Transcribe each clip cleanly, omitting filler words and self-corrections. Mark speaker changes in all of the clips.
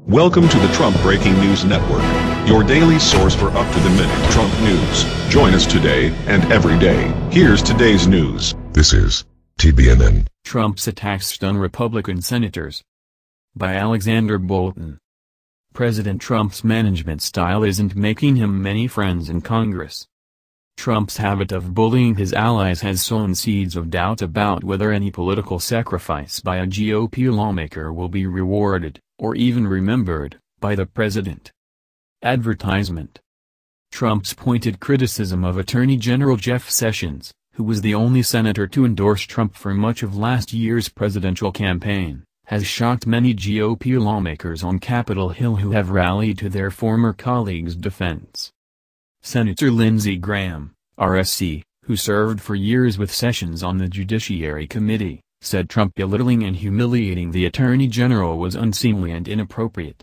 Speaker 1: Welcome to the Trump Breaking News Network, your daily source for up-to-the-minute Trump news. Join us today and every day. Here's today's news.
Speaker 2: This is TBNN.
Speaker 3: Trump's attacks stun Republican senators. By Alexander Bolton. President Trump's management style isn't making him many friends in Congress. Trump's habit of bullying his allies has sown seeds of doubt about whether any political sacrifice by a GOP lawmaker will be rewarded, or even remembered, by the president. Advertisement. Trump's pointed criticism of Attorney General Jeff Sessions, who was the only senator to endorse Trump for much of last year's presidential campaign, has shocked many GOP lawmakers on Capitol Hill who have rallied to their former colleague's defense. Senator Lindsey Graham, R-S.C., who served for years with Sessions on the Judiciary Committee, said Trump belittling and humiliating the Attorney General was unseemly and inappropriate.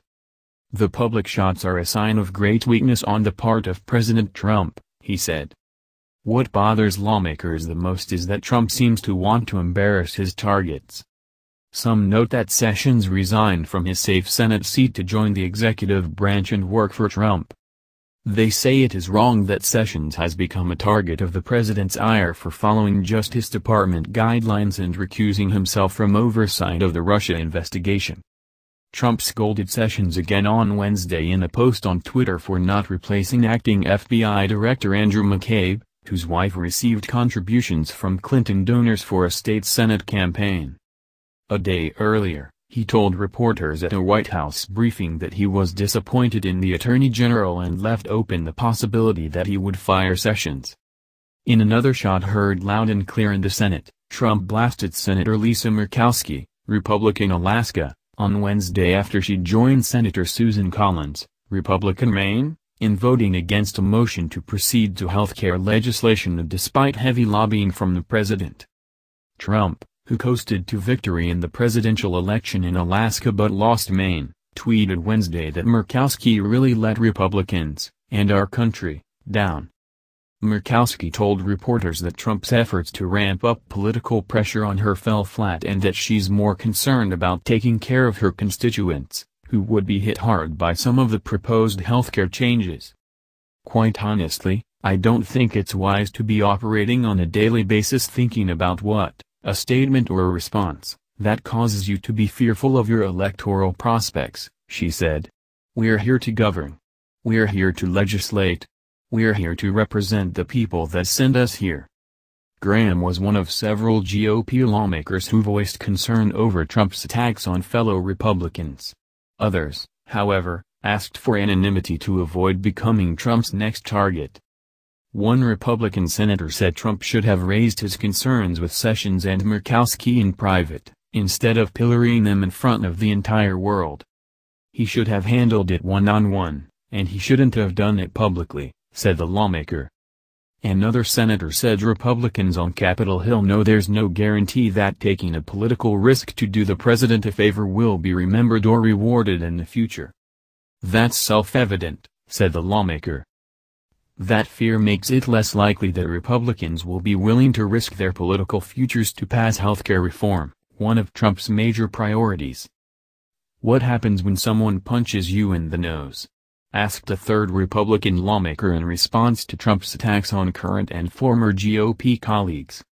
Speaker 3: The public shots are a sign of great weakness on the part of President Trump, he said. What bothers lawmakers the most is that Trump seems to want to embarrass his targets. Some note that Sessions resigned from his safe Senate seat to join the executive branch and work for Trump. They say it is wrong that Sessions has become a target of the president's ire for following Justice Department guidelines and recusing himself from oversight of the Russia investigation. Trump scolded Sessions again on Wednesday in a post on Twitter for not replacing acting FBI Director Andrew McCabe, whose wife received contributions from Clinton donors for a state Senate campaign. A day earlier, he told reporters at a White House briefing that he was disappointed in the Attorney General and left open the possibility that he would fire Sessions. In another shot heard loud and clear in the Senate, Trump blasted Senator Lisa Murkowski, Republican Alaska, on Wednesday after she joined Senator Susan Collins, Republican Maine, in voting against a motion to proceed to health care legislation despite heavy lobbying from the president. Trump, who coasted to victory in the presidential election in Alaska but lost Maine, tweeted Wednesday that Murkowski really let Republicans, and our country, down. Murkowski told reporters that Trump's efforts to ramp up political pressure on her fell flat and that she's more concerned about taking care of her constituents, who would be hit hard by some of the proposed healthcare changes. Quite honestly, I don't think it's wise to be operating on a daily basis thinking about what, a statement or a response, that causes you to be fearful of your electoral prospects, she said. We're here to govern. We're here to legislate. We're here to represent the people that send us here. Graham was one of several GOP lawmakers who voiced concern over Trump's attacks on fellow Republicans. Others, however, asked for anonymity to avoid becoming Trump's next target. One Republican senator said Trump should have raised his concerns with Sessions and Murkowski in private, instead of pillorying them in front of the entire world. He should have handled it one-on-one, and he shouldn't have done it publicly, said the lawmaker. Another senator said Republicans on Capitol Hill know there's no guarantee that taking a political risk to do the president a favor will be remembered or rewarded in the future. That's self-evident, said the lawmaker. That fear makes it less likely that Republicans will be willing to risk their political futures to pass healthcare reform, one of Trump's major priorities. What happens when someone punches you in the nose? Asked a third Republican lawmaker in response to Trump's attacks on current and former GOP colleagues.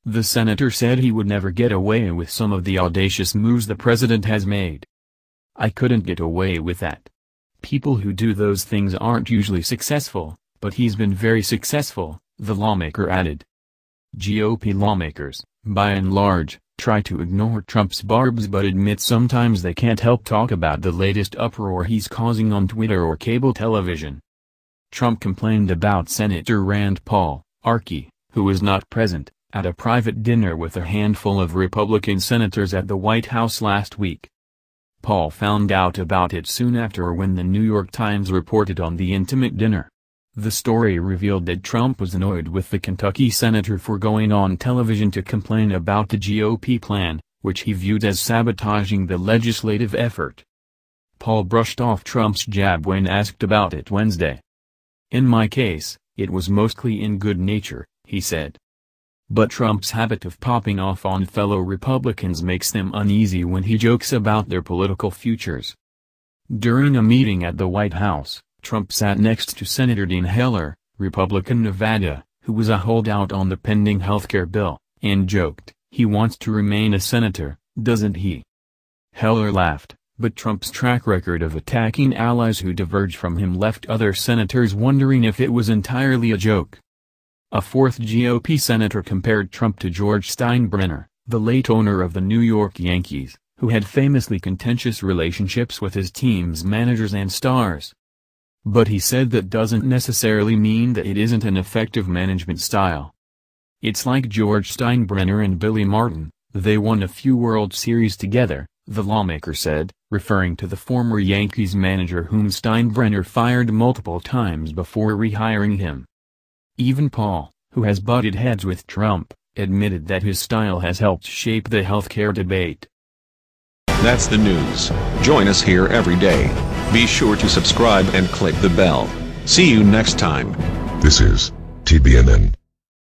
Speaker 3: The senator said he would never get away with some of the audacious moves the president has made. I couldn't get away with that. People who do those things aren't usually successful. But he's been very successful, the lawmaker added. GOP lawmakers, by and large, try to ignore Trump's barbs but admit sometimes they can't help talk about the latest uproar he's causing on Twitter or cable television. Trump complained about Senator Rand Paul, R-S.C., who was not present, at a private dinner with a handful of Republican senators at the White House last week. Paul found out about it soon after when the New York Times reported on the intimate dinner. The story revealed that Trump was annoyed with the Kentucky senator for going on television to complain about the GOP plan, which he viewed as sabotaging the legislative effort. Paul brushed off Trump's jab when asked about it Wednesday. In my case, it was mostly in good nature, he said. But Trump's habit of popping off on fellow Republicans makes them uneasy when he jokes about their political futures. During a meeting at the White House, Trump sat next to Senator Dean Heller, Republican Nevada, who was a holdout on the pending healthcare bill, and joked, "He wants to remain a senator, doesn't he?" Heller laughed, but Trump's track record of attacking allies who diverged from him left other senators wondering if it was entirely a joke. A fourth GOP senator compared Trump to George Steinbrenner, the late owner of the New York Yankees, who had famously contentious relationships with his team's managers and stars. But he said that doesn't necessarily mean that it isn't an effective management style. "It's like George Steinbrenner and Billy Martin, they won a few World Series together," the lawmaker said, referring to the former Yankees manager whom Steinbrenner fired multiple times before rehiring him. Even Paul, who has butted heads with Trump, admitted that his style has helped shape the healthcare debate.
Speaker 1: That's the news. Join us here every day. Be sure to subscribe and click the bell. See you next time.
Speaker 2: This is TBNN.